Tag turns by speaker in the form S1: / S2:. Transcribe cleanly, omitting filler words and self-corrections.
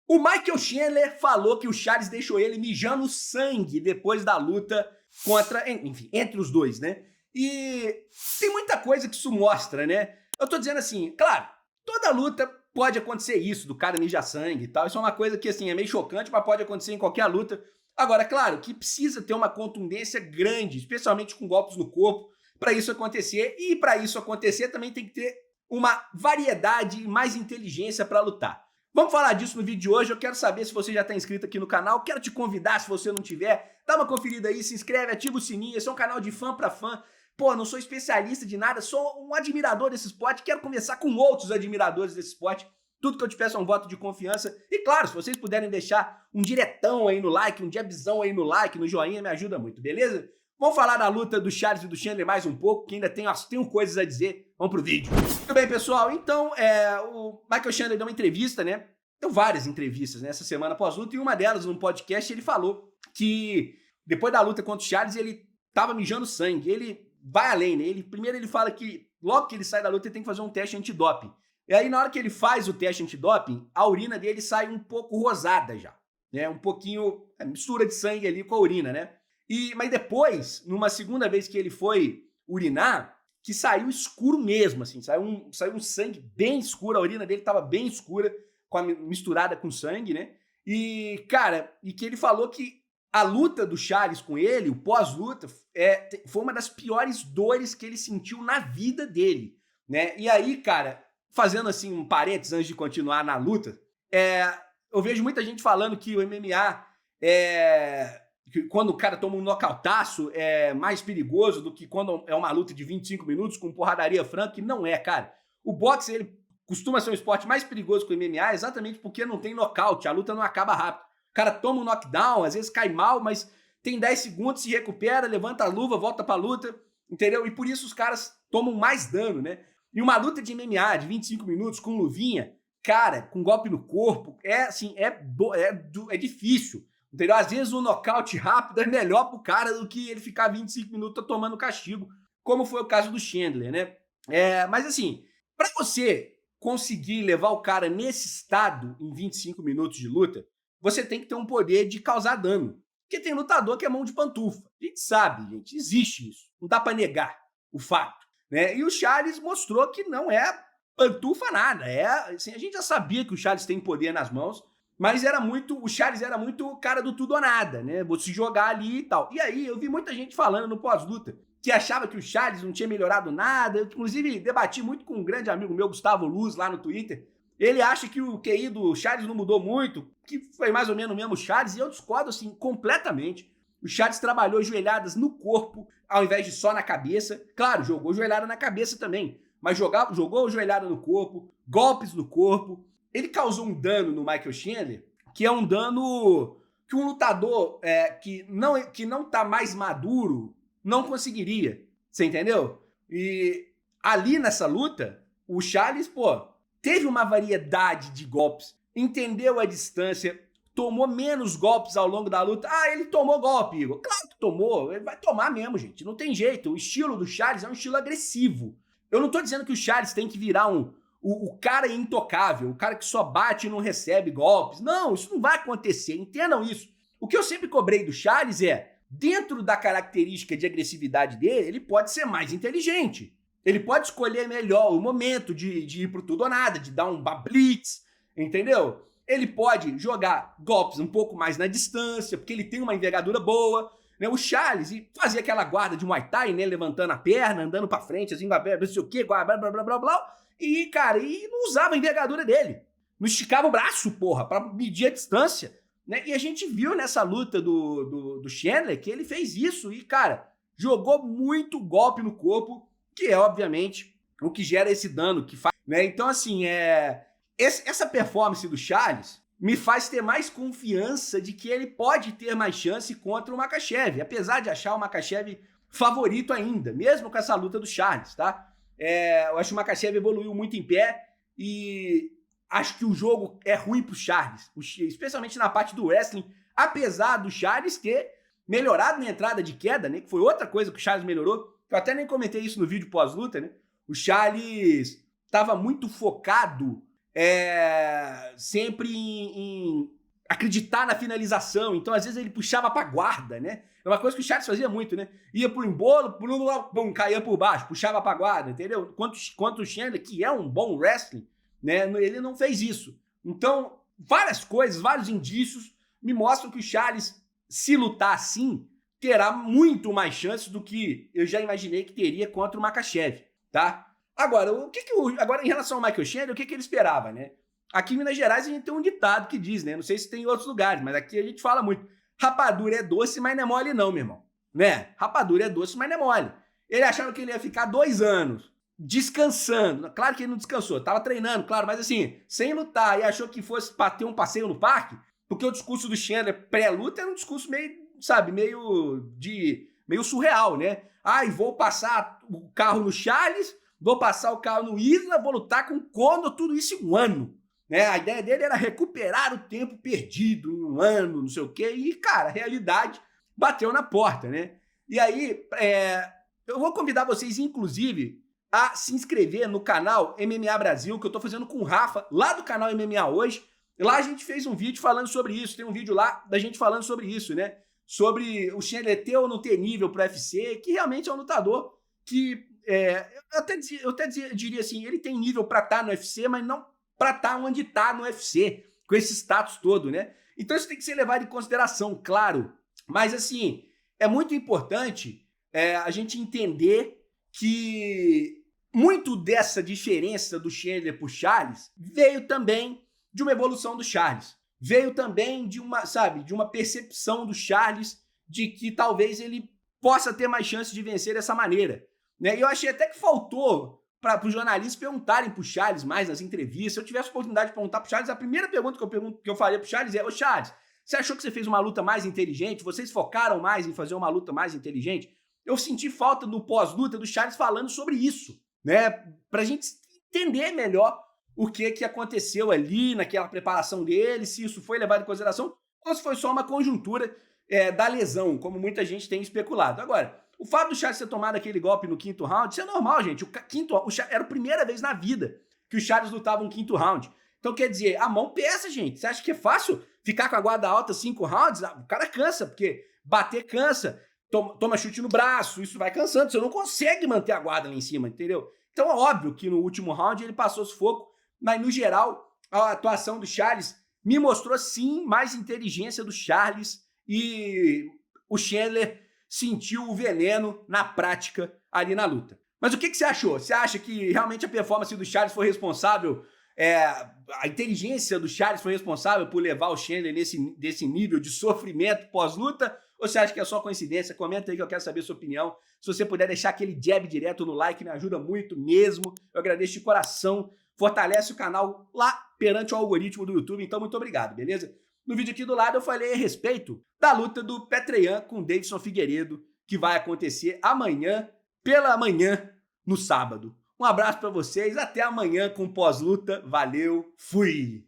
S1: O Michael Chandler falou que o Charles deixou ele mijando sangue depois da luta contra, enfim, entre os dois, né? E tem muita coisa que isso mostra, né? Eu tô dizendo assim, claro, toda luta pode acontecer isso, do cara mijar sangue e tal. Isso é uma coisa que, assim, é meio chocante, mas pode acontecer em qualquer luta. Agora, claro, que precisa ter uma contundência grande, especialmente com golpes no corpo, para isso acontecer. E para isso acontecer também tem que ter uma variedade e mais inteligência para lutar. Vamos falar disso no vídeo de hoje. Eu quero saber se você já está inscrito aqui no canal. Quero te convidar, se você não tiver, dá uma conferida aí, se inscreve, ativa o sininho. Esse é um canal de fã para fã. Pô, não sou especialista de nada, sou um admirador desse esporte. Quero conversar com outros admiradores desse esporte. Tudo que eu te peço é um voto de confiança. E claro, se vocês puderem deixar um diretão aí no like, um jabzão aí no like, no joinha, me ajuda muito, beleza? Vamos falar da luta do Charles e do Chandler mais um pouco, que ainda tenho coisas a dizer. Vamos pro vídeo. Muito bem, pessoal. Então, o Michael Chandler deu uma entrevista, né? Deu várias entrevistas nessa semana pós-luta, e uma delas, num podcast, ele falou que depois da luta contra o Charles, ele tava mijando sangue. Ele vai além, né? Primeiro ele fala que logo que ele sai da luta, ele tem que fazer um teste antidoping. E aí, na hora que ele faz o teste antidoping, a urina dele sai um pouco rosada já, né? Um pouquinho, mistura de sangue ali com a urina, né? Mas depois, numa segunda vez que ele foi urinar, que saiu escuro mesmo, assim, saiu um sangue bem escuro, a urina dele estava bem escura, misturada com sangue, né? E, cara, e que ele falou que a luta do Charles com ele, o pós-luta, foi uma das piores dores que ele sentiu na vida dele, né? E aí, cara, fazendo assim um parênteses antes de continuar na luta, eu vejo muita gente falando que o MMA que quando o cara toma um nocautaço é mais perigoso do que quando é uma luta de 25 minutos com porradaria franca, que não é, cara. O boxe, ele costuma ser um esporte mais perigoso que o MMA exatamente porque não tem nocaute, a luta não acaba rápido. O cara toma um knockdown, às vezes cai mal, mas tem 10 segundos, se recupera, levanta a luva, volta pra luta, entendeu? E por isso os caras tomam mais dano, né? E uma luta de MMA de 25 minutos com luvinha, cara, com golpe no corpo, é difícil. Entendeu? Às vezes um nocaute rápido é melhor pro cara do que ele ficar 25 minutos tomando castigo, como foi o caso do Chandler, né? Mas assim, para você conseguir levar o cara nesse estado em 25 minutos de luta, você tem que ter um poder de causar dano. Porque tem lutador que é mão de pantufa. A gente sabe, gente, existe isso. Não dá para negar o fato, né? E o Charles mostrou que não é pantufa nada. Assim, a gente já sabia que o Charles tem poder nas mãos, mas o Charles era muito cara do tudo ou nada, né? Vou se jogar ali e tal. E aí eu vi muita gente falando no pós-luta que achava que o Charles não tinha melhorado nada. Eu, inclusive, debati muito com um grande amigo meu, Gustavo Luz, lá no Twitter. Ele acha que o QI do Charles não mudou muito, que foi mais ou menos o mesmo Charles, e eu discordo, assim, completamente. O Charles trabalhou joelhadas no corpo, ao invés de só na cabeça. Claro, jogou joelhada na cabeça também, mas jogou joelhada no corpo, golpes no corpo. Ele causou um dano no Michael Chandler, que é um dano que um lutador que não tá mais maduro não conseguiria. Você entendeu? E ali nessa luta, o Charles, teve uma variedade de golpes, entendeu a distância, tomou menos golpes ao longo da luta. Ah, ele tomou golpe, Igor. Claro que tomou, ele vai tomar mesmo, gente. Não tem jeito. O estilo do Charles é um estilo agressivo. Eu não tô dizendo que o Charles tem que virar o cara intocável, o cara que só bate e não recebe golpes. Não, isso não vai acontecer, entendam isso. O que eu sempre cobrei do Charles dentro da característica de agressividade dele, ele pode ser mais inteligente. Ele pode escolher melhor o momento de ir pro tudo ou nada, de dar um blitz, entendeu? Ele pode jogar golpes um pouco mais na distância, porque ele tem uma envergadura boa, né? O Charles fazia aquela guarda de Muay Thai, né? Levantando a perna, andando pra frente, assim, não sei o quê, blá, blá, blá, blá, blá. E, cara, não usava a envergadura dele. Não esticava o braço, pra medir a distância, né? E a gente viu nessa luta do Chandler que ele fez isso e, cara, jogou muito golpe no corpo, que é, obviamente, o que gera esse dano que faz, né? Então, assim, essa performance do Charles me faz ter mais confiança de que ele pode ter mais chance contra o Makhachev, apesar de achar o Makhachev favorito ainda, mesmo com essa luta do Charles, tá? Eu acho que o Makhachev evoluiu muito em pé e acho que o jogo é ruim pro Charles, especialmente na parte do wrestling, apesar do Charles ter melhorado na entrada de queda, né? Que foi outra coisa que o Charles melhorou. Eu até nem comentei isso no vídeo pós-luta, né? O Charles estava muito focado sempre em acreditar na finalização. Então, às vezes, ele puxava pra guarda, né? É uma coisa que o Charles fazia muito, né? Ia pro embolo, pum, caía por baixo, puxava pra guarda, entendeu? Quanto o Chandler, que é um bom wrestling, né? Ele não fez isso. Então, várias coisas, vários indícios me mostram que o Charles, se lutar assim, terá muito mais chances do que eu já imaginei que teria contra o Makhachev, tá? Agora, agora em relação ao Michael Chandler, o que ele esperava, né? Aqui em Minas Gerais a gente tem um ditado que diz, né? Não sei se tem em outros lugares, mas aqui a gente fala muito. Rapadura é doce, mas não é mole não, meu irmão. Né? Rapadura é doce, mas não é mole. Ele achava que ele ia ficar 2 anos descansando. Claro que ele não descansou, tava treinando, claro, mas assim, sem lutar, e achou que fosse pra ter um passeio no parque, porque o discurso do Chandler pré-luta era um discurso meio, sabe, meio surreal, né? Ai, vou passar o carro no Charles, vou passar o carro no Isla, vou lutar com o Conor, tudo isso em um ano. Né? A ideia dele era recuperar o tempo perdido em um ano, não sei o quê, e, cara, a realidade bateu na porta, né? E aí, eu vou convidar vocês, inclusive, a se inscrever no canal MMA Brasil, que eu tô fazendo com o Rafa, lá do canal MMA Hoje. Lá a gente fez um vídeo falando sobre isso, tem um vídeo lá da gente falando sobre isso, né? Sobre o Chandler ter ou não ter nível pro UFC, que realmente é um lutador que, eu até diria assim, ele tem nível pra estar no UFC, mas não para estar onde está no UFC, com esse status todo, né? Então isso tem que ser levado em consideração, claro. Mas, assim, é muito importante a gente entender que muito dessa diferença do Chandler pro Charles veio também de uma evolução do Charles. Veio também de uma percepção do Charles de que talvez ele possa ter mais chance de vencer dessa maneira. Né? E eu achei até que faltou para os jornalistas perguntarem pro Charles mais nas entrevistas. Se eu tivesse a oportunidade de perguntar pro Charles, a primeira pergunta que eu faria pro Charles é: ô Charles, você achou que você fez uma luta mais inteligente? Vocês focaram mais em fazer uma luta mais inteligente? Eu senti falta no pós-luta do Charles falando sobre isso, né? Pra gente entender melhor o que aconteceu ali naquela preparação dele, se isso foi levado em consideração ou se foi só uma conjuntura da lesão, como muita gente tem especulado. Agora, o fato do Charles ter tomado aquele golpe no 5º round, isso é normal, gente. Era a primeira vez na vida que o Charles lutava um 5º round. Então, quer dizer, a mão pesa, gente. Você acha que é fácil ficar com a guarda alta 5 rounds? O cara cansa, porque bater cansa, toma chute no braço, isso vai cansando. Você não consegue manter a guarda lá em cima, entendeu? Então, é óbvio que no último round ele passou sufoco, mas, no geral, a atuação do Charles me mostrou, sim, mais inteligência do Charles, e o Chandler sentiu o veneno na prática ali na luta. Mas o que você achou? Você acha que realmente a performance do Charles foi responsável, a inteligência do Charles foi responsável por levar o Chandler desse nível de sofrimento pós-luta? Ou você acha que é só coincidência? Comenta aí que eu quero saber a sua opinião. Se você puder deixar aquele jab direto no like, me ajuda muito mesmo. Eu agradeço de coração. Fortalece o canal lá perante o algoritmo do YouTube. Então, muito obrigado, beleza? No vídeo aqui do lado eu falei a respeito da luta do Petr Yan com o Deiveson Figueiredo, que vai acontecer amanhã, pela manhã, no sábado. Um abraço para vocês, até amanhã com pós-luta. Valeu, fui!